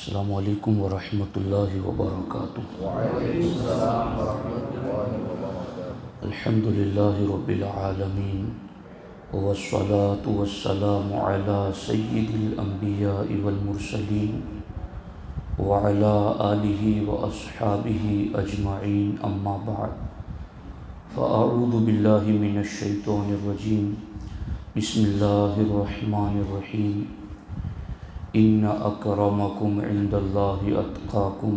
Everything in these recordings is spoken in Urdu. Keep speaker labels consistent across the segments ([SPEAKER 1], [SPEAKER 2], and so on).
[SPEAKER 1] السلام علیکم ورحمۃ اللہ وبرکاتہ۔
[SPEAKER 2] وعلیکم السلام ورحمۃ اللہ وبرکاتہ۔
[SPEAKER 1] الحمد للہ رب العالمین والصلاة والسلام علی سید الانبیاء والمرسلین وعلی آلہ واصحابہ اجمعین، اما بعد فاعوذ باللہ من الشیطان الرجیم، بسم اللہ الرحمن الرحیم۔ ان اکرمکم عند اللہ اتقاکم،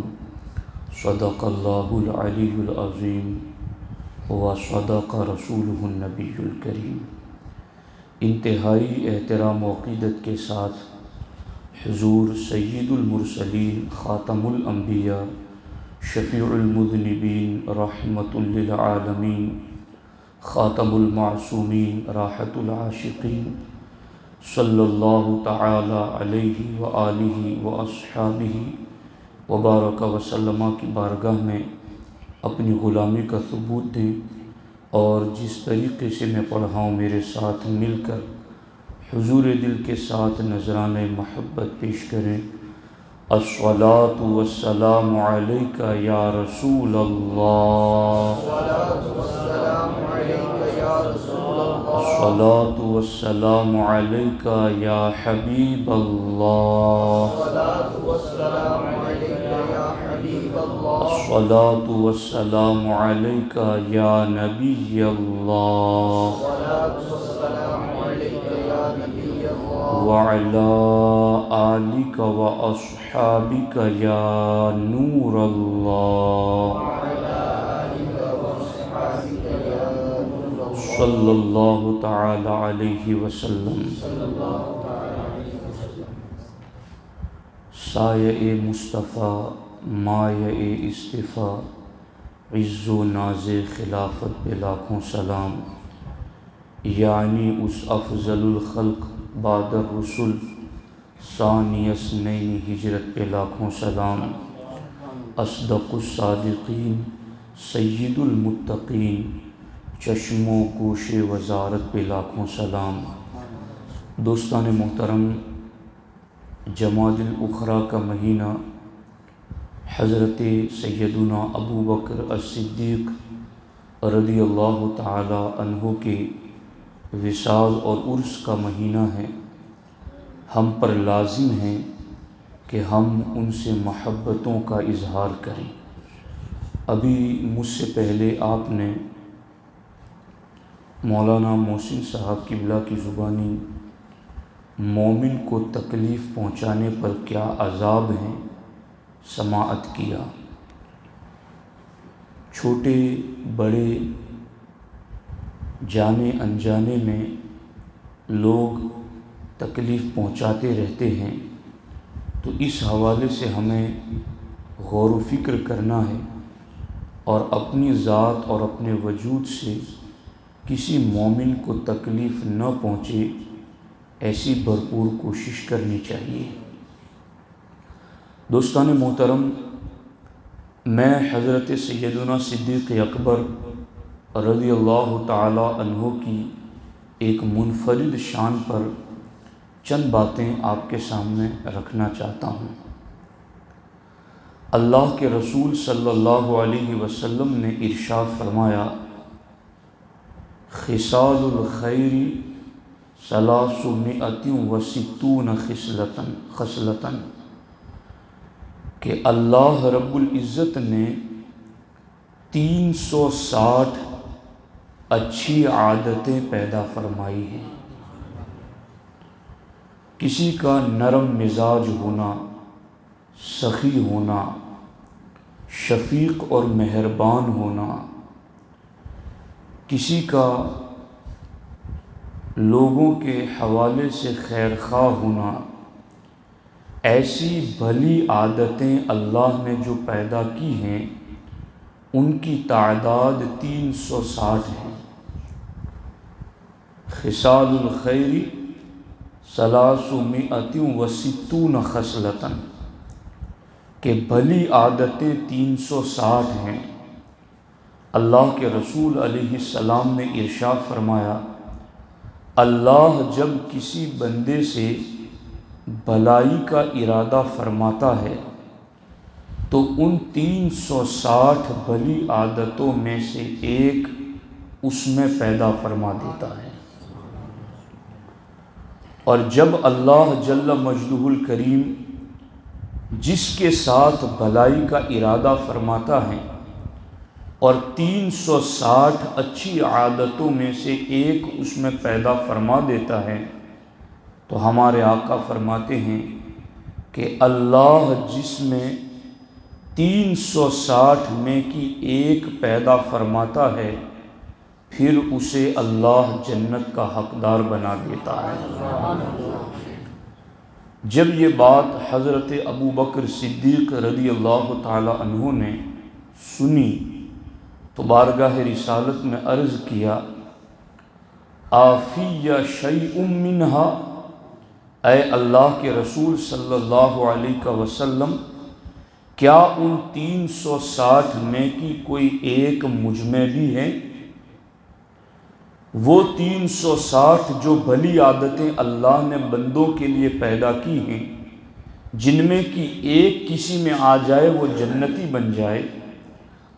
[SPEAKER 1] صدق اللہ العلی العظیم وصدق رسولہ النبی الکریم۔ انتہائی احترام و عقیدت کے ساتھ حضور سید المرسلین، خاتم الانبیاء، شفیع المذنبین، رحمۃ للعالمین، خاتم المعصومین، راحت العاشقین، صلی اللہ تعالی علیہ وآلہ واصحابہ وبارک وسلم کی بارگاہ میں اپنی غلامی کا ثبوت دیں، اور جس طریقے سے میں پڑھا ہوں میرے ساتھ مل کر حضور دل کے ساتھ نذرانۂ محبت پیش کریں۔ الصلاۃ والسلام علیک یا رسول اللہ، الصلاۃ والسلام علیک یا حبیب اللہ، الصلاۃ والسلام علیک یا نبی اللہ، وعلی آلک واصحابک یا نور اللہ، صلی اللہ تعالی علیہ وسلم۔ سایہ مصطفیٰ، مایہ اصطفیٰ، عز و ناز خلافت پہ لاکھوں سلام، یعنی اس افضل الخلق بعد الرسل، ثانی اثنین ہجرت پہ لاکھوں سلام، اصدق الصادقین، سید المتقین، چشم و گوش وزارت پہ لاکھوں سلام۔ دوستان محترم، جمادی الاخری کا مہینہ حضرت سیدنا ابو بکر الصدیق رضی اللہ تعالی عنہ کے وصال اور عرس کا مہینہ ہے۔ ہم پر لازم ہے کہ ہم ان سے محبتوں کا اظہار کریں۔ ابھی مجھ سے پہلے آپ نے مولانا محسن صاحب قبلہ کی زبانی مومن کو تکلیف پہنچانے پر کیا عذاب ہیں سماعت کیا۔ چھوٹے بڑے جانے انجانے میں لوگ تکلیف پہنچاتے رہتے ہیں، تو اس حوالے سے ہمیں غور و فکر کرنا ہے، اور اپنی ذات اور اپنے وجود سے کسی مومن کو تکلیف نہ پہنچے ایسی بھرپور کوشش کرنی چاہیے۔ دوستان محترم، میں حضرت سیدنا صدیق اکبر رضی اللہ تعالی عنہ کی ایک منفرد شان پر چند باتیں آپ کے سامنے رکھنا چاہتا ہوں۔ اللہ کے رسول صلی اللہ علیہ وسلم نے ارشاد فرمایا، خصال الخیر ثلاثمائۃ وستون خصلۃ، کہ اللہ رب العزت نے 360 اچھی عادتیں پیدا فرمائی ہیں۔ کسی کا نرم مزاج ہونا، سخی ہونا، شفیق اور مہربان ہونا، کسی کا لوگوں کے حوالے سے خیر خواہ ہونا، ایسی بھلی عادتیں اللہ نے جو پیدا کی ہیں ان کی تعداد 360 ہے۔ خصال الخیر ثلاثمائۃ وستون خصلۃ، کہ بھلی عادتیں 360 ہیں۔ اللہ کے رسول علیہ السلام نے ارشاد فرمایا، اللہ جب کسی بندے سے بھلائی کا ارادہ فرماتا ہے تو ان 360 بھلی عادتوں میں سے ایک اس میں پیدا فرما دیتا ہے۔ اور جب اللہ جل مجدہ الکریم جس کے ساتھ بھلائی کا ارادہ فرماتا ہے اور 360 اچھی عادتوں میں سے ایک اس میں پیدا فرما دیتا ہے، تو ہمارے آقا فرماتے ہیں کہ اللہ جس میں 360 میں کی ایک پیدا فرماتا ہے پھر اسے اللہ جنت کا حقدار بنا دیتا ہے۔ جب یہ بات حضرت ابو بکر صدیق رضی اللہ تعالی عنہ نے سنی تو بارگاہ رسالت میں عرض کیا، آفی شیء منہا، اے اللہ کے رسول صلی اللہ علیہ وسلم، کیا ان 360 میں کی کوئی ایک مجھ میں بھی ہے؟ وہ 360 جو بھلی عادتیں اللہ نے بندوں کے لیے پیدا کی ہیں، جن میں کی ایک کسی میں آ جائے وہ جنتی بن جائے،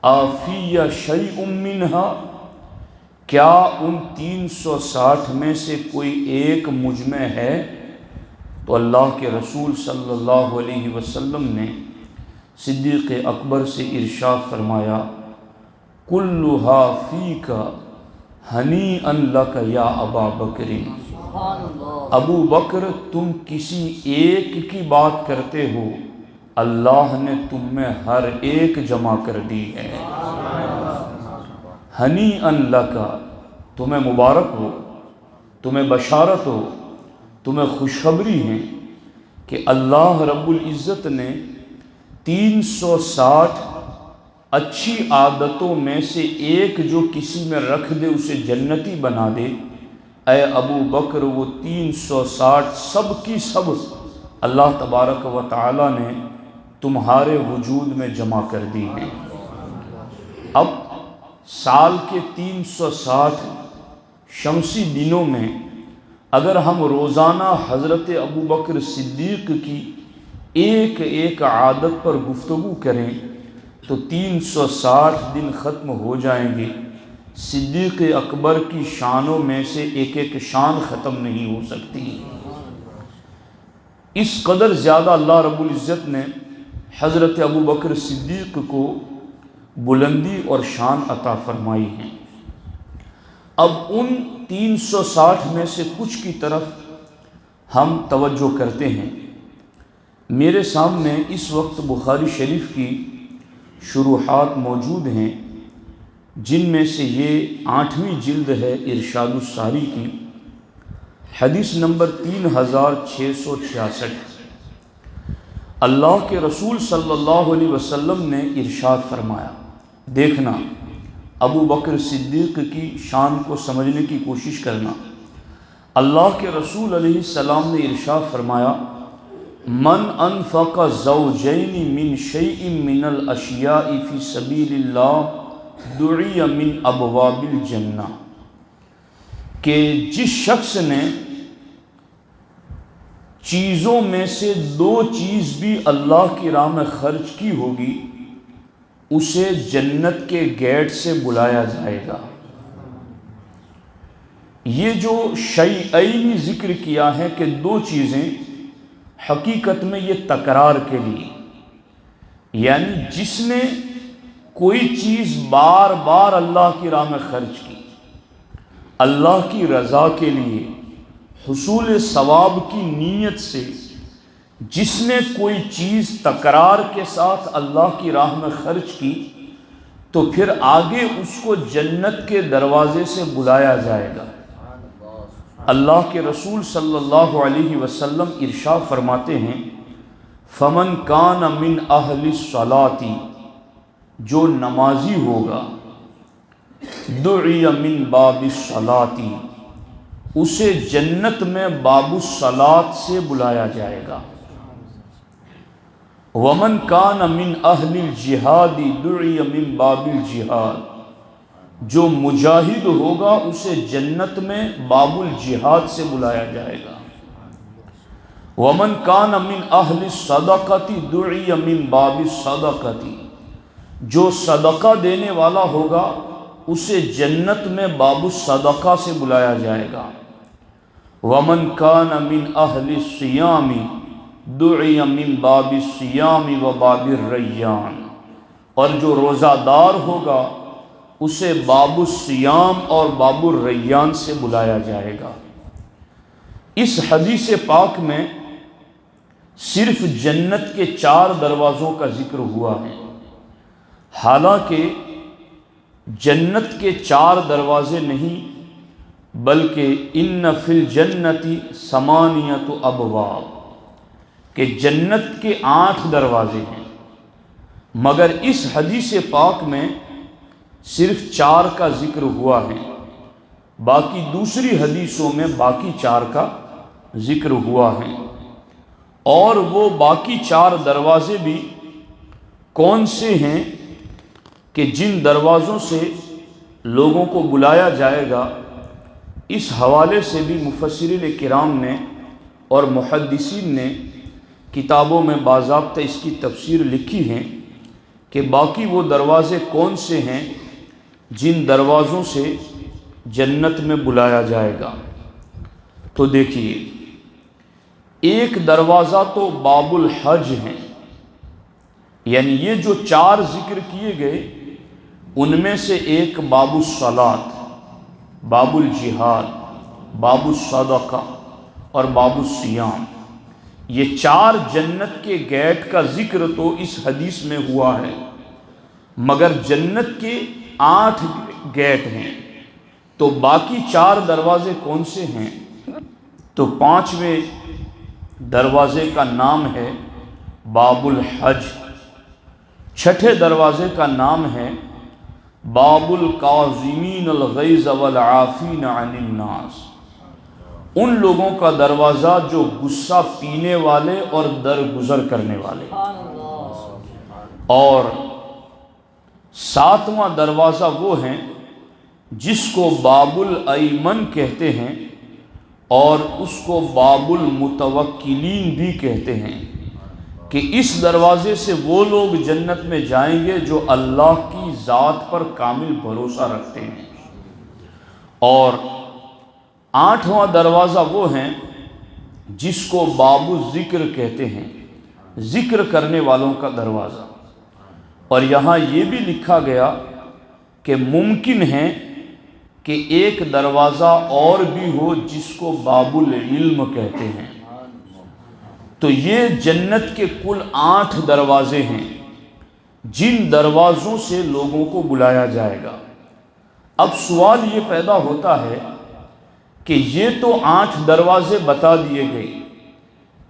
[SPEAKER 1] آفی شیء منہا، کیا ان 360 میں سے کوئی ایک مجھ میں ہے؟ تو اللہ کے رسول صلی اللہ علیہ وسلم نے صدیق اکبر سے ارشاد فرمایا، کلھا فیک ہنیئا لک یا ابا بکر، ابو بکر تم کسی ایک کی بات کرتے ہو، اللہ نے تم میں ہر ایک جمع کر دی ہے۔ ہنیئا لک، تمہیں مبارک ہو، تمہیں بشارت ہو، تمہیں خوشخبری ہے کہ اللہ رب العزت نے 360 اچھی عادتوں میں سے ایک جو کسی میں رکھ دے اسے جنتی بنا دے۔ اے ابو بکر وہ 360 سب کی سب اللہ تبارک و تعالی نے تمہارے وجود میں جمع کر دی ہیں۔ اب سال کے 360 شمسی دنوں میں اگر ہم روزانہ حضرت ابو بکر صدیق کی ایک ایک عادت پر گفتگو کریں تو 360 دن ختم ہو جائیں گے۔ صدیق اکبر کی شانوں میں سے ایک ایک شان ختم نہیں ہو سکتی۔ اس قدر زیادہ اللہ رب العزت نے حضرت ابو بکر صدیق کو بلندی اور شان عطا فرمائی ہے۔ اب ان 360 میں سے کچھ کی طرف ہم توجہ کرتے ہیں۔ میرے سامنے اس وقت بخاری شریف کی شروحات موجود ہیں، جن میں سے یہ 8ویں جلد ہے ارشاد الساری کی، حدیث نمبر 3666۔ اللہ کے رسول صلی اللہ علیہ وسلم نے ارشاد فرمایا، دیکھنا ابو بکر صدیق کی شان کو سمجھنے کی کوشش کرنا۔ اللہ کے رسول علیہ السلام نے ارشاد فرمایا، من انفق زوجین من شیء من الاشیاء فی سبیل اللہ دعی من ابواب الجنہ، کہ جس شخص نے چیزوں میں سے 2 چیز بھی اللہ کی راہ میں خرچ کی ہوگی اسے جنت کے گیٹ سے بلایا جائے گا۔ یہ جو شیئین ذکر کیا ہے کہ 2 چیزیں، حقیقت میں یہ تکرار کے لیے، یعنی جس نے کوئی چیز بار بار اللہ کی راہ میں خرچ کی، اللہ کی رضا کے لیے، حصول ثواب کی نیت سے، جس نے کوئی چیز تکرار کے ساتھ اللہ کی راہ میں خرچ کی تو پھر آگے اس کو جنت کے دروازے سے بلایا جائے گا۔ اللہ کے رسول صلی اللہ علیہ وسلم ارشاد فرماتے ہیں، فمن کان من اہل الصلاۃ، جو نمازی ہوگا، دعی من باب الصلاۃ، اسے جنت میں باب الصلاۃ سے بلایا جائے گا۔ ومن کان من اہل الجہاد دعی من باب الجہاد، جو مجاہد ہوگا اسے جنت میں باب الجہاد سے بلایا جائے گا۔ ومن کان من اہل الصدقۃ دعی من باب الصدقۃ، جو صدقہ دینے والا ہوگا اسے جنت میں باب الصدقہ سے بلایا جائے گا۔ ومن کان من اہل الصیام دعی من باب الصیام و باب الریان، اور جو روزہ دار ہوگا اسے باب الصیام اور باب الریان سے بلایا جائے گا۔ اس حدیث پاک میں صرف جنت کے 4 دروازوں کا ذکر ہوا ہے، حالانکہ جنت کے 4 دروازے نہیں بلکہ ان فی الجنت 8 ابواب، کہ جنت کے 8 دروازے ہیں، مگر اس حدیث پاک میں صرف 4 کا ذکر ہوا ہے، باقی دوسری حدیثوں میں باقی 4 کا ذکر ہوا ہے۔ اور وہ باقی 4 دروازے بھی کون سے ہیں کہ جن دروازوں سے لوگوں کو بلایا جائے گا، اس حوالے سے بھی مفسرین کرام نے اور محدثین نے کتابوں میں باضابطہ اس کی تفسیر لکھی ہے کہ باقی وہ دروازے کون سے ہیں جن دروازوں سے جنت میں بلایا جائے گا۔ تو دیکھیے، ایک دروازہ تو باب الحج ہے، یعنی یہ جو 4 ذکر کیے گئے ان میں سے ایک باب الصلاۃ، باب الجہاد، باب الصدقہ اور باب الصیام، یہ 4 جنت کے گیٹ کا ذکر تو اس حدیث میں ہوا ہے، مگر جنت کے 8 گیٹ ہیں، تو باقی 4 دروازے کون سے ہیں؟ تو 5ویں دروازے کا نام ہے باب الحج، 6 دروازے کا نام ہے باب الکاظمین الغیظ والعافین عن الناس، ان لوگوں کا دروازہ جو غصہ پینے والے اور درگزر کرنے والے۔ اور 7واں دروازہ وہ ہیں جس کو باب الایمن کہتے ہیں اور اس کو باب المتوکلین بھی کہتے ہیں، کہ اس دروازے سے وہ لوگ جنت میں جائیں گے جو اللہ کی ذات پر کامل بھروسہ رکھتے ہیں۔ اور 8واں دروازہ وہ ہیں جس کو باب الذکر کہتے ہیں، ذکر کرنے والوں کا دروازہ۔ اور یہاں یہ بھی لکھا گیا کہ ممکن ہے کہ ایک دروازہ اور بھی ہو جس کو باب العلم کہتے ہیں۔ تو یہ جنت کے کل 8 دروازے ہیں جن دروازوں سے لوگوں کو بلایا جائے گا۔ اب سوال یہ پیدا ہوتا ہے کہ یہ تو 8 دروازے بتا دیے گئے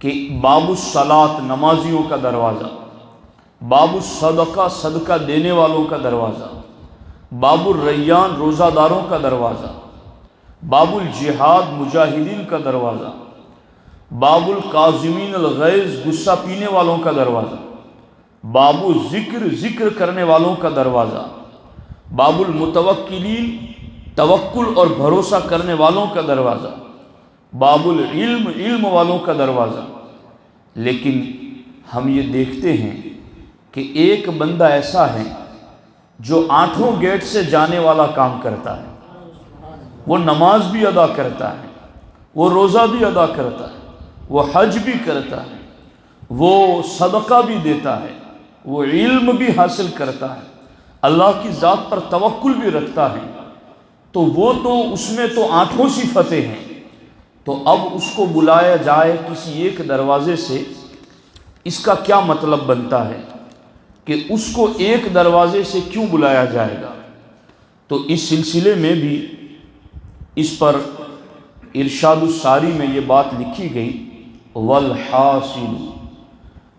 [SPEAKER 1] کہ باب الصلاۃ نمازیوں کا دروازہ، باب الصدقہ صدقہ دینے والوں کا دروازہ، باب الریان روزہ داروں کا دروازہ، باب الجہاد مجاہدین کا دروازہ، باب الکاظمین الغیظ غصہ پینے والوں کا دروازہ، باب الذکر ذکر کرنے والوں کا دروازہ، باب المتوکلین توکل اور بھروسہ کرنے والوں کا دروازہ، باب العلم علم والوں کا دروازہ۔ لیکن ہم یہ دیکھتے ہیں کہ ایک بندہ ایسا ہے جو 8 گیٹ سے جانے والا کام کرتا ہے، وہ نماز بھی ادا کرتا ہے، وہ روزہ بھی ادا کرتا ہے، وہ حج بھی کرتا ہے، وہ صدقہ بھی دیتا ہے، وہ علم بھی حاصل کرتا ہے، اللہ کی ذات پر توکل بھی رکھتا ہے، تو وہ تو اس میں تو 8 صفتیں ہیں، تو اب اس کو بلایا جائے کسی ایک دروازے سے، اس کا کیا مطلب بنتا ہے کہ اس کو ایک دروازے سے کیوں بلایا جائے گا؟ تو اس سلسلے میں بھی اس پر ارشاد الساری میں یہ بات لکھی گئی، والحاصل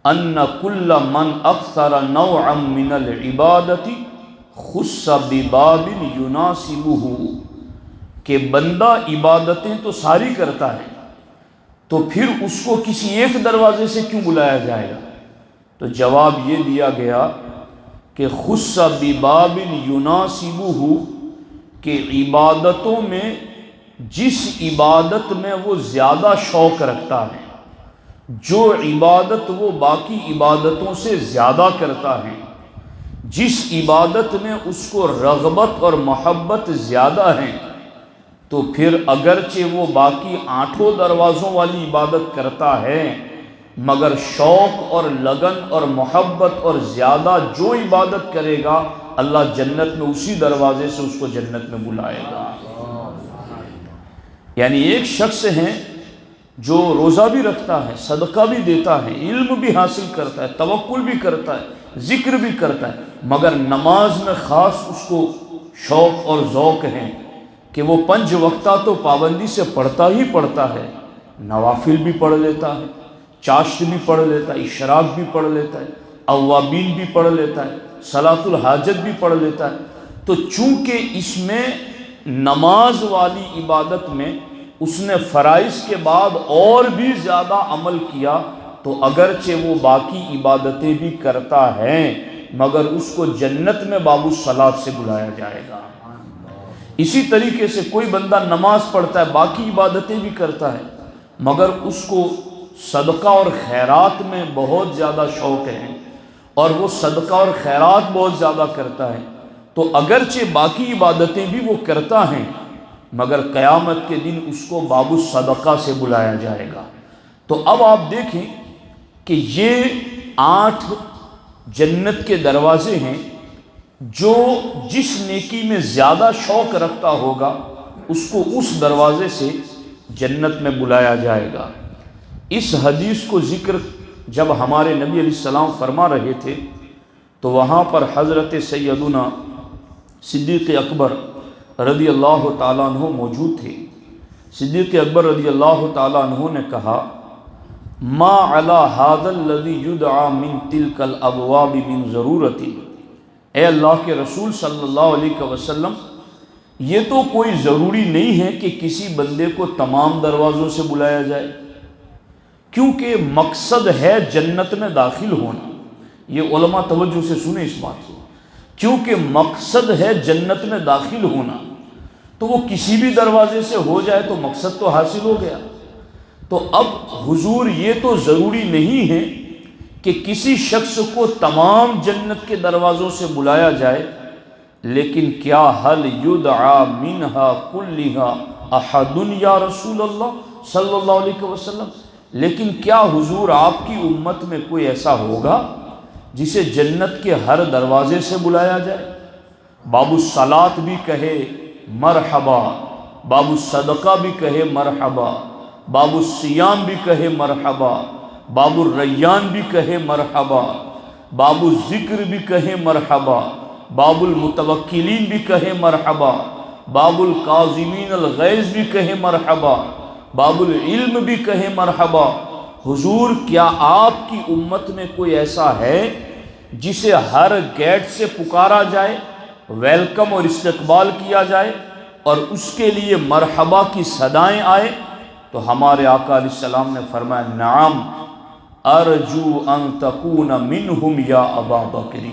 [SPEAKER 1] ان کل من اکثر نوعا من العبادت خص بباب یناسبہ، کہ بندہ عبادتیں تو ساری کرتا ہے تو پھر اس کو کسی ایک دروازے سے کیوں بلایا جائے گا؟ تو جواب یہ دیا گیا کہ خص بباب یناسبہ، کہ عبادتوں میں جس عبادت میں وہ زیادہ شوق رکھتا ہے، جو عبادت وہ باقی عبادتوں سے زیادہ کرتا ہے، جس عبادت میں اس کو رغبت اور محبت زیادہ ہے، تو پھر اگرچہ وہ باقی 8 دروازوں والی عبادت کرتا ہے، مگر شوق اور لگن اور محبت اور زیادہ جو عبادت کرے گا، اللہ جنت میں اسی دروازے سے اس کو جنت میں بلائے گا۔ یعنی ایک شخص ہے جو روزہ بھی رکھتا ہے، صدقہ بھی دیتا ہے، علم بھی حاصل کرتا ہے، توکل بھی کرتا ہے، ذکر بھی کرتا ہے، مگر نماز میں خاص اس کو شوق اور ذوق ہے کہ وہ 5 وقتہ تو پابندی سے پڑھتا ہی پڑھتا ہے، نوافل بھی پڑھ لیتا ہے، چاشت بھی پڑھ لیتا ہے، اشراق بھی پڑھ لیتا ہے، اوابین بھی پڑھ لیتا ہے، صلاۃ الحاجت بھی پڑھ لیتا ہے۔ تو چونکہ اس میں نماز والی عبادت میں اس نے فرائض کے بعد اور بھی زیادہ عمل کیا، تو اگرچہ وہ باقی عبادتیں بھی کرتا ہے، مگر اس کو جنت میں باب الصلاۃ سے بلایا جائے گا۔ اسی طریقے سے کوئی بندہ نماز پڑھتا ہے، باقی عبادتیں بھی کرتا ہے، مگر اس کو صدقہ اور خیرات میں بہت زیادہ شوق ہے، اور وہ صدقہ اور خیرات بہت زیادہ کرتا ہے، تو اگرچہ باقی عبادتیں بھی وہ کرتا ہے، مگر قیامت کے دن اس کو باب الصدقہ سے بلایا جائے گا۔ تو اب آپ دیکھیں کہ یہ 8 جنت کے دروازے ہیں، جو جس نیکی میں زیادہ شوق رکھتا ہوگا اس کو اس دروازے سے جنت میں بلایا جائے گا۔ اس حدیث کو ذکر جب ہمارے نبی علیہ السلام فرما رہے تھے، تو وہاں پر حضرت سیدنا صدیق اکبر رضی اللہ تعالیٰ عنہ موجود تھے۔ صدیق اکبر رضی اللہ تعالیٰ عنہ نے کہا، ما علی ھذا الذی یدعى من تلک الابواب من ضرورت، اے اللہ کے رسول صلی اللہ علیہ وسلم، یہ تو کوئی ضروری نہیں ہے کہ کسی بندے کو تمام دروازوں سے بلایا جائے، کیونکہ مقصد ہے جنت میں داخل ہونا۔ یہ علماء توجہ سے سنیں اس بات کو، کیونکہ مقصد ہے جنت میں داخل ہونا، تو وہ کسی بھی دروازے سے ہو جائے تو مقصد تو حاصل ہو گیا۔ تو اب حضور یہ تو ضروری نہیں ہے کہ کسی شخص کو تمام جنت کے دروازوں سے بلایا جائے، لیکن کیا حل یدعا منہا کلہا احد یا رسول اللہ صلی اللہ علیہ وسلم، لیکن کیا حضور آپ کی امت میں کوئی ایسا ہوگا جسے جنت کے ہر دروازے سے بلایا جائے؟ باب الصلاۃ بھی کہے مرحبا، باب الصدقہ بھی کہے مرحبا، باب الصیام بھی کہے مرحبا، باب الریان بھی کہے مرحبا، باب الذکر بھی کہے مرحبا، باب المتوکلین بھی کہے مرحبا، باب الکاظمین الغیظ بھی کہے مرحبا، باب العلم بھی کہے مرحبا۔ حضور کیا آپ کی امت میں کوئی ایسا ہے جسے ہر گیٹ سے پکارا جائے، ویلکم اور استقبال کیا جائے، اور اس کے لیے مرحبا کی صدائیں آئے؟ تو ہمارے آقا علیہ السلام نے فرمایا، نعم ارجو ان تکون منہم یا ابا بکر،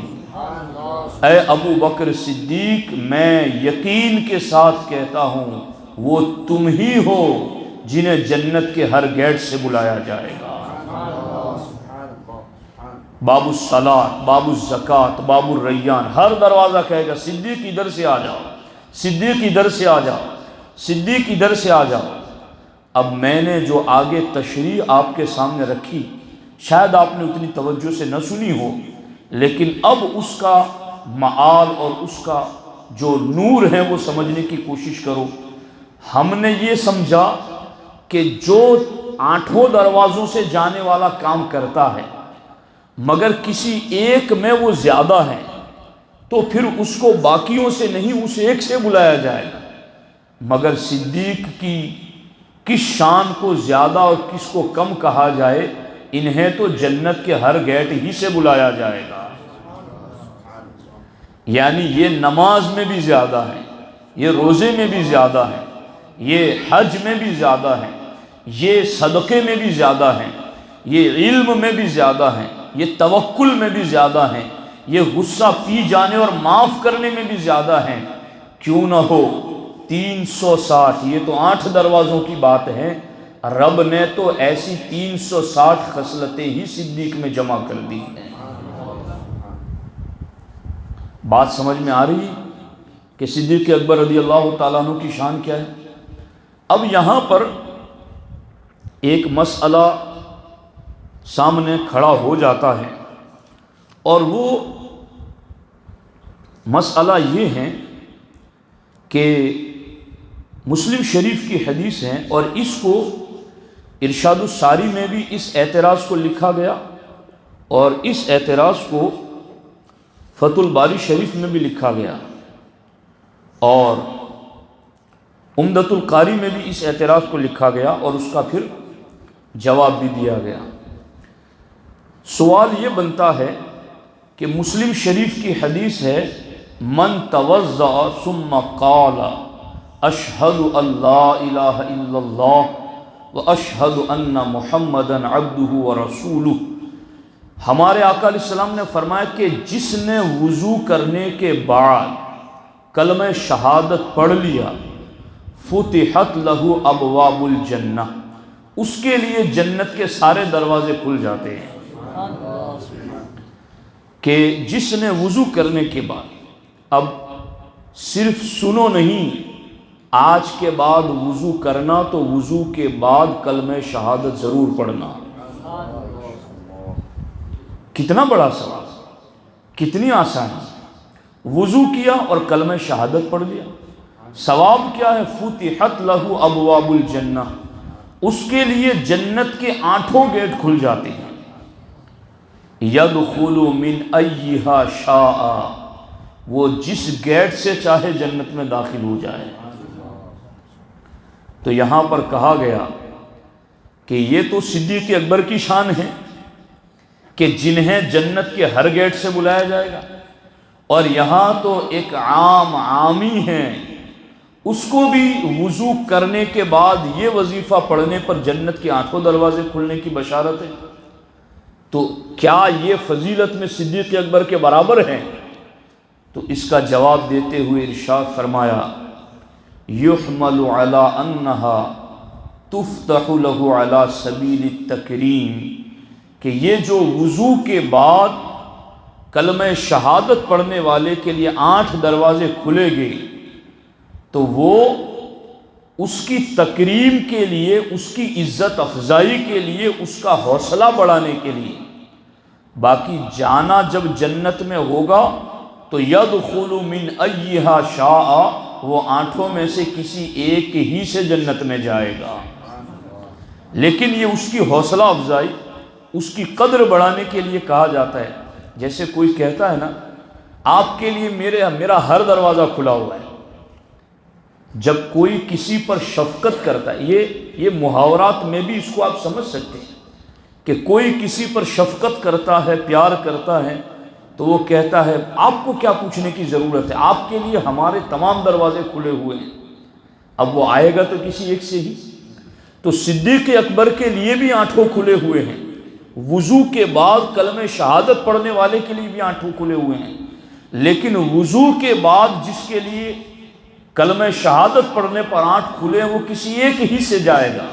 [SPEAKER 1] اے ابو بکر صدیق، میں یقین کے ساتھ کہتا ہوں وہ تم ہی ہو جنہیں جنت کے ہر گیٹ سے بلایا جائے گا۔ باب الصلاۃ، باب الزکوٰۃ، باب الریان، ہر دروازہ کہے گا صدیق ادھر سے آ جاؤ، صدیق ادھر سے آ جاؤ، صدیق ادھر سے آ جاؤ۔ اب میں نے جو آگے تشریح آپ کے سامنے رکھی، شاید آپ نے اتنی توجہ سے نہ سنی ہو، لیکن اب اس کا معال اور اس کا جو نور ہے وہ سمجھنے کی کوشش کرو۔ ہم نے یہ سمجھا کہ جو 8 دروازوں سے جانے والا کام کرتا ہے، مگر کسی ایک میں وہ زیادہ ہے، تو پھر اس کو باقیوں سے نہیں، اس ایک سے بلایا جائے گا۔ مگر صدیق کی کس شان کو زیادہ اور کس کو کم کہا جائے، انہیں تو جنت کے ہر گیٹ ہی سے بلایا جائے گا۔ یعنی یہ نماز میں بھی زیادہ ہے، یہ روزے میں بھی زیادہ ہے، یہ حج میں بھی زیادہ ہے، یہ صدقے میں بھی زیادہ ہے، یہ علم میں بھی زیادہ ہے، یہ توکل میں بھی زیادہ ہیں، یہ غصہ پی جانے اور معاف کرنے میں بھی زیادہ ہیں۔ کیوں نہ ہو 360، یہ تو 8 دروازوں کی بات ہے، رب نے تو ایسی 360 خصلتیں ہی صدیق میں جمع کر دی ہیں۔ بات سمجھ میں آ رہی کہ صدیق اکبر رضی اللہ تعالیٰ عنہ کی شان کیا ہے؟ اب یہاں پر ایک مسئلہ سامنے کھڑا ہو جاتا ہے، اور وہ مسئلہ یہ ہے کہ مسلم شریف کی حدیث ہے، اور اس کو ارشاد الساری میں بھی اس اعتراض کو لکھا گیا، اور اس اعتراض کو فتح الباری شریف میں بھی لکھا گیا، اور عمدۃ القاری میں بھی اس اعتراض کو لکھا گیا، اور اس کا پھر جواب بھی دیا گیا۔ سوال یہ بنتا ہے کہ مسلم شریف کی حدیث ہے من توضأ ثم قال اشہد ان لا الہ الا اللہ واشہد ان محمدا عبدہ ورسولہ۔ ہمارے آقا علیہ السلام نے فرمایا کہ جس نے وضو کرنے کے بعد کلمہ شہادت پڑھ لیا فتحت لہ ابواب الجنہ، اس کے لیے جنت کے سارے دروازے کھل جاتے ہیں۔ کہ جس نے وضو کرنے کے بعد، اب صرف سنو نہیں، آج کے بعد وضو کرنا تو وضو کے بعد کلمہ شہادت ضرور پڑھنا۔ کتنا بڑا سوال، کتنی آسانی، وضو کیا اور کلمہ شہادت پڑھ لیا، ثواب کیا ہے؟ فتحت لہ ابواب الجنہ، اس کے لیے جنت کے 8 گیٹ کھل جاتے ہیں۔ یدخل من ایہا شاء، وہ جس گیٹ سے چاہے جنت میں داخل ہو جائے۔ تو یہاں پر کہا گیا کہ یہ تو صدیق اکبر کی شان ہے کہ جنہیں جنت کے ہر گیٹ سے بلایا جائے گا، اور یہاں تو ایک عامی ہے، اس کو بھی وضو کرنے کے بعد یہ وظیفہ پڑھنے پر جنت کے 8 دروازے کھلنے کی بشارت ہے۔ تو کیا یہ فضیلت میں صدیق اکبر کے برابر ہے؟ تو اس کا جواب دیتے ہوئے ارشاد فرمایا یحمل علی انہا تفتح لہ علی سبیل التکریم، کہ یہ جو وضو کے بعد کلمہ شہادت پڑھنے والے کے لیے 8 دروازے کھلے گئے، تو وہ اس کی تکریم کے لیے، اس کی عزت افزائی کے لیے، اس کا حوصلہ بڑھانے کے لیے۔ باقی جانا جب جنت میں ہوگا تو یدخل من ایہا شاء، وہ 8 میں سے کسی ایک ہی سے جنت میں جائے گا۔ لیکن یہ اس کی حوصلہ افزائی، اس کی قدر بڑھانے کے لیے کہا جاتا ہے۔ جیسے کوئی کہتا ہے نا، آپ کے لیے میرا ہر دروازہ کھلا ہوا ہے۔ جب کوئی کسی پر شفقت کرتا ہے، یہ محاورات میں بھی اس کو آپ سمجھ سکتے ہیں کہ کوئی کسی پر شفقت کرتا ہے، پیار کرتا ہے، تو وہ کہتا ہے آپ کو کیا پوچھنے کی ضرورت ہے، آپ کے لیے ہمارے تمام دروازے کھلے ہوئے ہیں۔ اب وہ آئے گا تو کسی ایک سے ہی۔ تو صدیق اکبر کے لیے بھی 8 کھلے ہوئے ہیں، وضو کے بعد کلمہ شہادت پڑھنے والے کے لیے بھی 8 کھلے ہوئے ہیں، لیکن وضو کے بعد جس کے لیے کلمہ شہادت پڑھنے پر 8 کھلے ہیں، وہ کسی ایک ہی سے جائے گا۔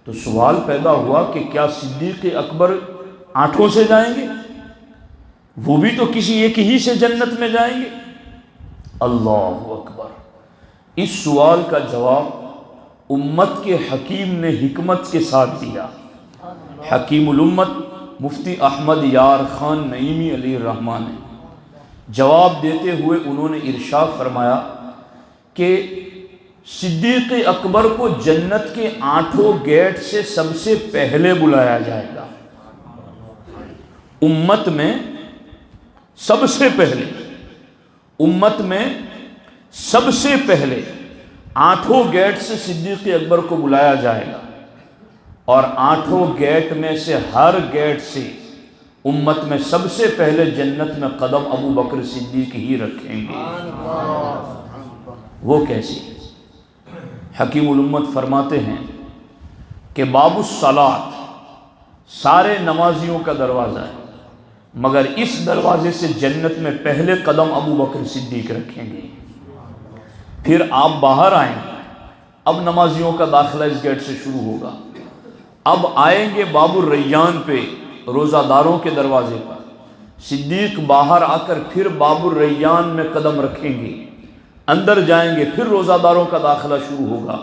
[SPEAKER 1] تو سوال پیدا ہوا کہ کیا صدیق اکبر 8 سے جائیں گے؟ وہ بھی تو کسی ایک ہی سے جنت میں جائیں گے۔ اللہ اکبر! اس سوال کا جواب امت کے حکیم نے حکمت کے ساتھ دیا۔ حکیم الامت مفتی احمد یار خان نعیمی علیہ الرحمٰن نے جواب دیتے ہوئے انہوں نے ارشاد فرمایا کہ صدیق اکبر کو جنت کے 8 گیٹ سے سب سے پہلے بلایا جائے گا۔ امت میں سب سے پہلے، امت میں سب سے پہلے 8 گیٹ سے صدیق اکبر کو بلایا جائے گا، اور 8 گیٹ میں سے ہر گیٹ سے امت میں سب سے پہلے جنت میں قدم ابو بکر صدیق ہی رکھیں گے۔ وہ کیسے؟ حکیم الامت فرماتے ہیں کہ باب الصلاۃ سارے نمازیوں کا دروازہ ہے، مگر اس دروازے سے جنت میں پہلے قدم ابو بکر صدیق رکھیں گے۔ پھر آپ باہر آئیں گے اب نمازیوں کا داخلہ اس گیٹ سے شروع ہوگا، اب آئیں گے باب الریان پہ، روزہ داروں کے دروازے پر، صدیق باہر آ کر پھر باب الریان میں قدم رکھیں گے، اندر جائیں گے، پھر روزہ داروں کا داخلہ شروع ہوگا۔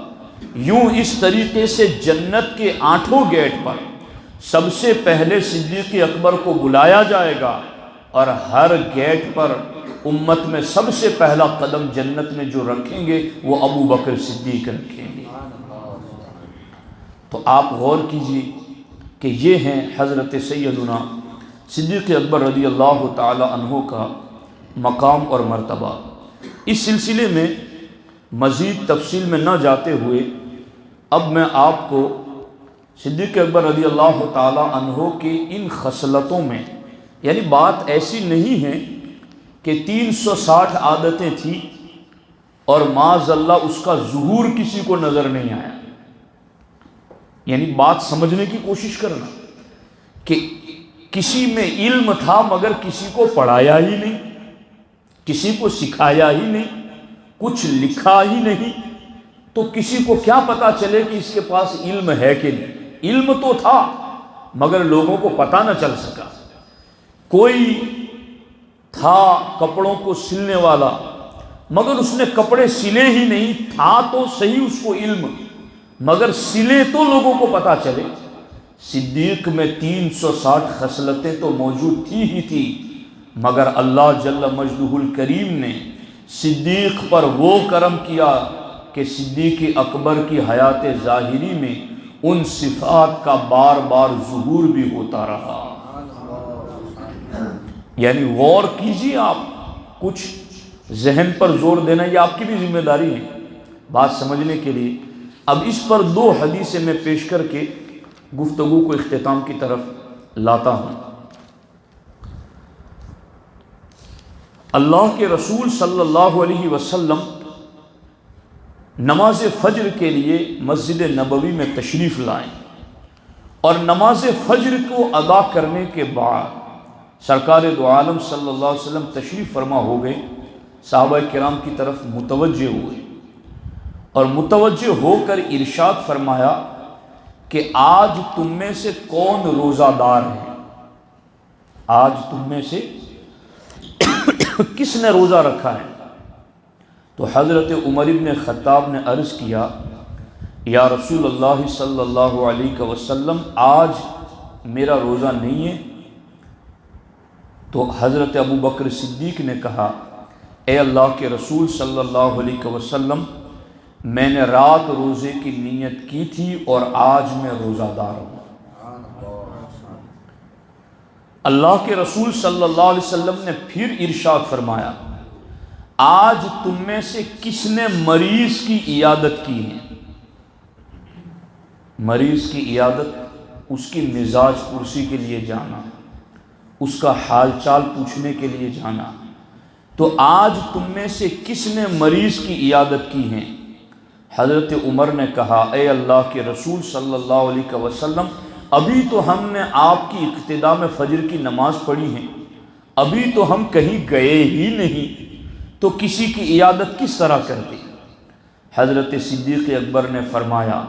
[SPEAKER 1] یوں اس طریقے سے جنت کے 8 گیٹ پر سب سے پہلے صدیق اکبر کو بلایا جائے گا، اور ہر گیٹ پر امت میں سب سے پہلا قدم جنت میں جو رکھیں گے وہ ابو بکر صدیق رکھیں گے۔ تو آپ غور کیجئے کہ یہ ہیں حضرت سیدنا صدیق اکبر رضی اللہ تعالی عنہ کا مقام اور مرتبہ۔ اس سلسلے میں مزید تفصیل میں نہ جاتے ہوئے اب میں آپ کو صدیق اکبر رضی اللہ تعالی عنہ کے ان خصلتوں میں، یعنی بات ایسی نہیں ہے کہ 360 عادتیں تھیں اور معاذ اللہ اس کا ظہور کسی کو نظر نہیں آیا، یعنی بات سمجھنے کی کوشش کرنا کہ کسی میں علم تھا مگر کسی کو پڑھایا ہی نہیں، کسی کو سکھایا ہی نہیں، کچھ لکھا ہی نہیں، تو کسی کو کیا پتا چلے کہ اس کے پاس علم ہے کہ نہیں؟ علم تو تھا مگر لوگوں کو پتہ نہ چل سکا۔ کوئی تھا کپڑوں کو سلنے والا مگر اس نے کپڑے سلے ہی نہیں، تھا تو صحیح اس کو علم مگر سلے تو لوگوں کو پتہ چلے۔ صدیق میں 360 خصلتیں تو موجود تھی ہی تھی، مگر اللہ جل مجدہ الکریم نے صدیق پر وہ کرم کیا کہ صدیق اکبر کی حیات ظاہری میں ان صفات کا بار بار ظہور بھی ہوتا رہا۔ یعنی غور کیجیے، آپ کچھ ذہن پر زور دینا یہ آپ کی بھی ذمہ داری ہے بات سمجھنے کے لیے۔ اب اس پر 2 حدیثیں میں پیش کر کے گفتگو کو اختتام کی طرف لاتا ہوں۔ اللہ کے رسول صلی اللہ علیہ وسلم نماز فجر کے لیے مسجد نبوی میں تشریف لائیں، اور نماز فجر کو ادا کرنے کے بعد سرکار دو عالم صلی اللہ علیہ وسلم تشریف فرما ہو گئے، صحابہ کرام کی طرف متوجہ ہوئے اور متوجہ ہو کر ارشاد فرمایا کہ آج تم میں سے کون روزہ دار ہے؟ آج تم میں سے کس نے روزہ رکھا ہے؟ تو حضرت عمر بن خطاب نے عرض کیا، یا رسول اللہ صلی اللہ علیہ وسلم آج میرا روزہ نہیں ہے۔ تو حضرت ابو بکر صدیق نے کہا، اے اللہ کے رسول صلی اللہ علیہ وسلم، میں نے رات روزے کی نیت کی تھی اور آج میں روزہ دار ہوں۔ اللہ کے رسول صلی اللہ علیہ وسلم نے پھر ارشاد فرمایا، آج تم میں سے کس نے مریض کی عیادت کی ہے؟ مریض کی عیادت، اس کی مزاج پرسی کے لیے جانا، اس کا حال چال پوچھنے کے لیے جانا۔ تو آج تم میں سے کس نے مریض کی عیادت کی ہے؟ حضرت عمر نے کہا، اے اللہ کے رسول صلی اللہ علیہ وسلم، ابھی تو ہم نے آپ کی اقتداء میں فجر کی نماز پڑھی ہے، ابھی تو ہم کہیں گئے ہی نہیں، تو کسی کی عیادت کس طرح کرتے؟ حضرت صدیق اکبر نے فرمایا،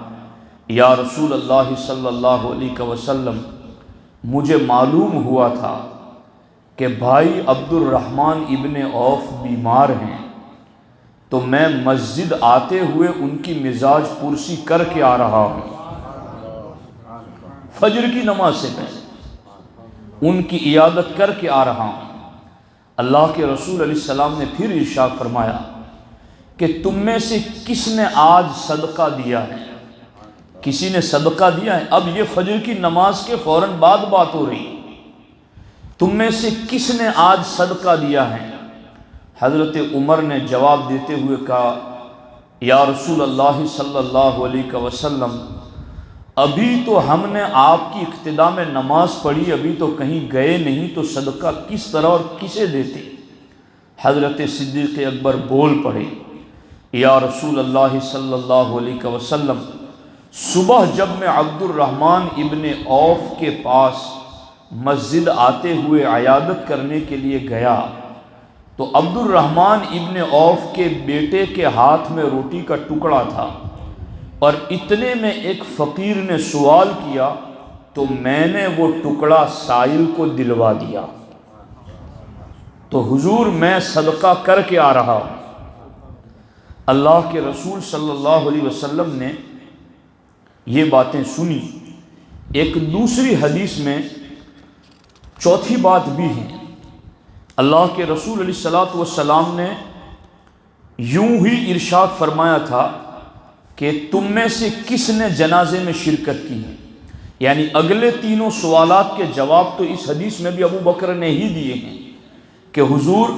[SPEAKER 1] یا رسول اللہ صلی اللہ علیہ وسلم، مجھے معلوم ہوا تھا کہ بھائی عبد الرحمن ابن عوف بیمار ہیں، تو میں مسجد آتے ہوئے ان کی مزاج پرسی کر کے آ رہا ہوں، فجر کی نماز سے پہلے ان کی عیادت کر کے آ رہا ہوں۔ اللہ کے رسول علیہ السلام نے پھر ارشاد فرمایا کہ تم میں سے کس نے آج صدقہ دیا ہے؟ کسی نے صدقہ دیا ہے؟ اب یہ فجر کی نماز کے فوراً بعد بات ہو رہی ہے، تم میں سے کس نے آج صدقہ دیا ہے؟ حضرت عمر نے جواب دیتے ہوئے کہا، یا رسول اللہ صلی اللہ علیہ وسلم، ابھی تو ہم نے آپ کی اقتداء میں نماز پڑھی، ابھی تو کہیں گئے نہیں، تو صدقہ کس طرح اور کسے دیتے؟ حضرت صدیق اکبر بول پڑے، یا رسول اللہ صلی اللہ علیہ وسلم، صبح جب میں عبد الرحمن ابن عوف کے پاس مسجد آتے ہوئے عیادت کرنے کے لیے گیا تو عبد الرحمن ابن عوف کے بیٹے کے ہاتھ میں روٹی کا ٹکڑا تھا، اور اتنے میں ایک فقیر نے سوال کیا تو میں نے وہ ٹکڑا سائل کو دلوا دیا۔ تو حضور میں صدقہ کر کے آ رہا ہوں۔ اللہ کے رسول صلی اللہ علیہ وسلم نے یہ باتیں سنی۔ ایک دوسری حدیث میں چوتھی بات بھی ہے، اللہ کے رسول علیہ الصلوۃ والسلام نے یوں ہی ارشاد فرمایا تھا کہ تم میں سے کس نے جنازے میں شرکت کی ہے؟ یعنی اگلے تینوں سوالات کے جواب تو اس حدیث میں بھی ابو بکر نے ہی دیے ہیں کہ حضور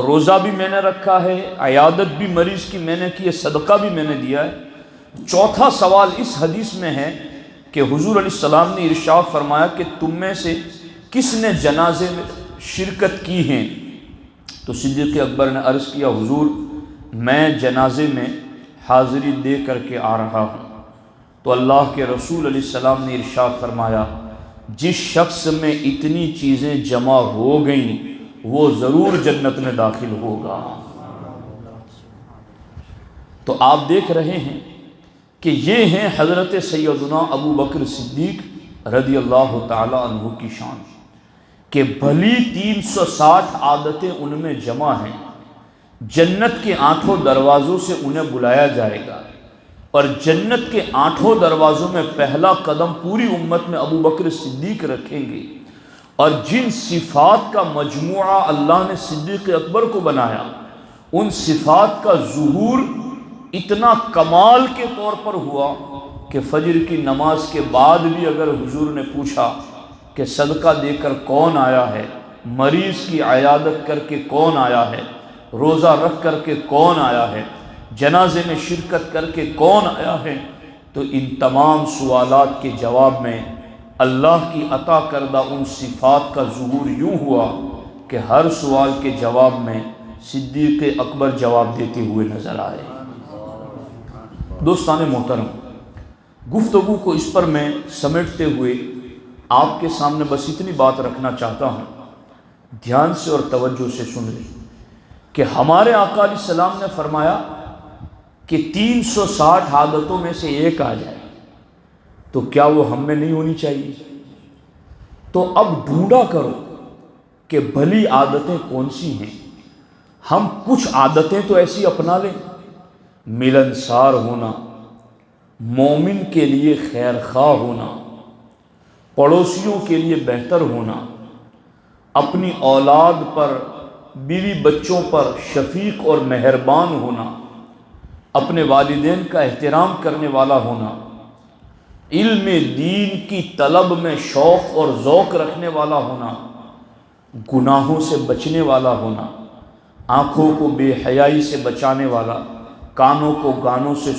[SPEAKER 1] روزہ بھی میں نے رکھا ہے، عیادت بھی مریض کی میں نے کی ہے، صدقہ بھی میں نے دیا ہے۔ چوتھا سوال اس حدیث میں ہے کہ حضور علیہ السلام نے ارشاد فرمایا کہ تم میں سے کس نے جنازے میں شرکت کی ہیں؟ تو صدیق اکبر نے عرض کیا حضور میں جنازے میں حاضری دے کر کے آ رہا ہوں۔ تو اللہ کے رسول علیہ السلام نے ارشاد فرمایا جس شخص میں اتنی چیزیں جمع ہو گئیں وہ ضرور جنت میں داخل ہوگا۔ تو آپ دیکھ رہے ہیں کہ یہ ہیں حضرت سیدنا ابو بکر صدیق رضی اللہ تعالی عنہ کی شان کہ بھلی 360 عادتیں ان میں جمع ہیں، جنت کے 8 دروازوں سے انہیں بلایا جائے گا، اور جنت کے 8 دروازوں میں پہلا قدم پوری امت میں ابو بکر صدیق رکھیں گے، اور جن صفات کا مجموعہ اللہ نے صدیق اکبر کو بنایا ان صفات کا ظہور اتنا کمال کے طور پر ہوا کہ فجر کی نماز کے بعد بھی اگر حضور نے پوچھا کہ صدقہ دے کر کون آیا ہے، مریض کی عیادت کر کے کون آیا ہے، روزہ رکھ کر کے کون آیا ہے، جنازے میں شرکت کر کے کون آیا ہے، تو ان تمام سوالات کے جواب میں اللہ کی عطا کردہ ان صفات کا ظہور یوں ہوا کہ ہر سوال کے جواب میں صدیق اکبر جواب دیتے ہوئے نظر آئے۔ دوستان محترم، گفتگو کو اس پر میں سمیٹتے ہوئے آپ کے سامنے بس اتنی بات رکھنا چاہتا ہوں، دھیان سے اور توجہ سے سن لیں کہ ہمارے آقا علیہ السلام نے فرمایا کہ 360 عادتوں میں سے ایک آ جائے تو کیا وہ ہم میں نہیں ہونی چاہیے؟ تو اب ڈھونڈا کرو کہ بھلی عادتیں کون سی ہیں۔ ہم کچھ عادتیں تو ایسی اپنا لیں، ملنسار ہونا، مومن کے لیے خیر خواہ ہونا، پڑوسیوں کے لیے بہتر ہونا، اپنی اولاد پر بیوی بچوں پر شفیق اور مہربان ہونا، اپنے والدین کا احترام کرنے والا ہونا، علم دین کی طلب میں شوق اور ذوق رکھنے والا ہونا، گناہوں سے بچنے والا ہونا، آنکھوں کو بے حیائی سے بچانے والا، کانوں کو گانوں سے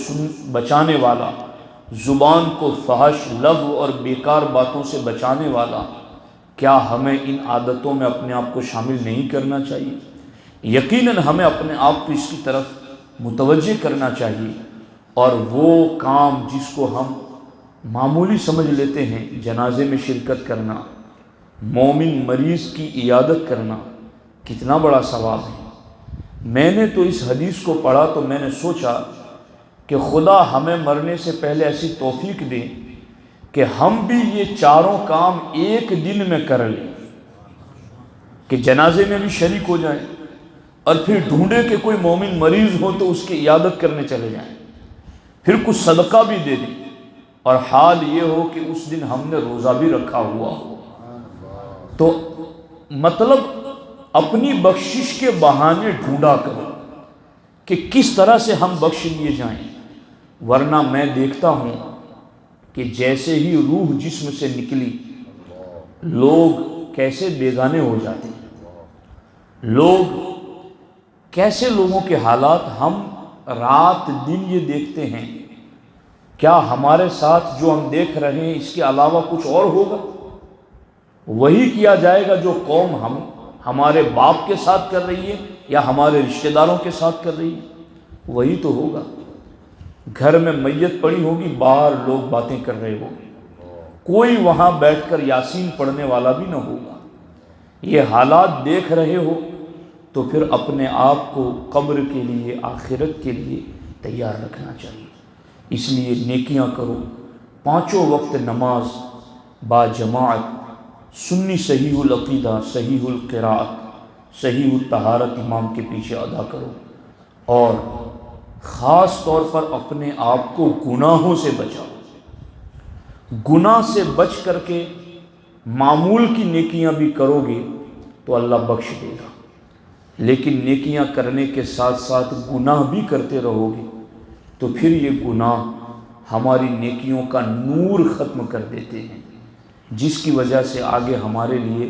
[SPEAKER 1] بچانے والا، زبان کو فحش لغو اور بیکار باتوں سے بچانے والا۔ کیا ہمیں ان عادتوں میں اپنے آپ کو شامل نہیں کرنا چاہیے؟ یقیناً ہمیں اپنے آپ کو اس کی طرف متوجہ کرنا چاہیے، اور وہ کام جس کو ہم معمولی سمجھ لیتے ہیں، جنازے میں شرکت کرنا، مومن مریض کی عیادت کرنا، کتنا بڑا ثواب ہے۔ میں نے تو اس حدیث کو پڑھا تو میں نے سوچا کہ خدا ہمیں مرنے سے پہلے ایسی توفیق دے کہ ہم بھی یہ چاروں کام ایک دن میں کر لیں، کہ جنازے میں بھی شریک ہو جائیں، اور پھر ڈھونڈے کہ کوئی مومن مریض ہو تو اس کی عیادت کرنے چلے جائیں، پھر کچھ صدقہ بھی دے دیں، اور حال یہ ہو کہ اس دن ہم نے روزہ بھی رکھا ہوا ہو۔ تو مطلب اپنی بخشش کے بہانے ڈھونڈا کرو کہ کس طرح سے ہم بخش لیے جائیں، ورنہ میں دیکھتا ہوں کہ جیسے ہی روح جسم سے نکلی لوگ کیسے بیگانے ہو جاتے ہیں، لوگ کیسے، لوگوں کے حالات ہم رات دن یہ دیکھتے ہیں۔ کیا ہمارے ساتھ جو ہم دیکھ رہے ہیں اس کے علاوہ کچھ اور ہوگا؟ وہی کیا جائے گا جو قوم ہمارے باپ کے ساتھ کر رہی ہے یا ہمارے رشتہ داروں کے ساتھ کر رہی ہے، وہی تو ہوگا۔ گھر میں میت پڑی ہوگی، باہر لوگ باتیں کر رہے ہوں گے، کوئی وہاں بیٹھ کر یاسین پڑھنے والا بھی نہ ہوگا۔ یہ حالات دیکھ رہے ہو تو پھر اپنے آپ کو قبر کے لیے، آخرت کے لیے تیار رکھنا چاہیے۔ اس لیے نیکیاں کرو، 5 وقت نماز با جماعت، سنی صحیح العقیدہ، صحیح القراءت، صحیح الطہارت امام کے پیچھے ادا کرو، اور خاص طور پر اپنے آپ کو گناہوں سے بچاؤ۔ گناہ سے بچ کر کے معمول کی نیکیاں بھی کرو گے تو اللہ بخش دے گا، لیکن نیکیاں کرنے کے ساتھ ساتھ گناہ بھی کرتے رہو گے تو پھر یہ گناہ ہماری نیکیوں کا نور ختم کر دیتے ہیں، جس کی وجہ سے آگے ہمارے لیے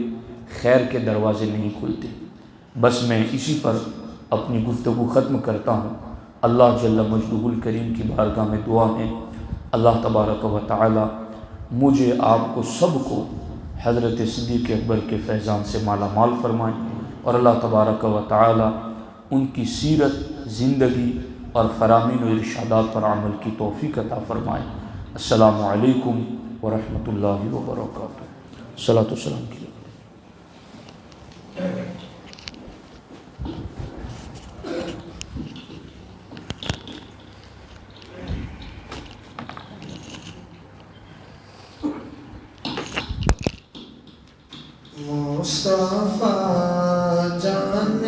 [SPEAKER 1] خیر کے دروازے نہیں کھلتے۔ بس میں اسی پر اپنی گفتگو ختم کرتا ہوں۔ اللہ جل مجدہ الکریم کی بارگاہ میں دعا ہے، اللہ تبارک و تعالی مجھے آپ کو سب کو حضرت صدیق اکبر کے فیضان سے مالا مال فرمائیں، اور اللہ تبارک و تعالی ان کی سیرت، زندگی اور فرامین و ارشادات پر عمل کی توفیق عطا فرمائیں۔ السلام علیکم ورحمۃ اللہ وبرکاتہ۔ صلاۃ و سلام کیجیے۔
[SPEAKER 2] مصطفیٰ جان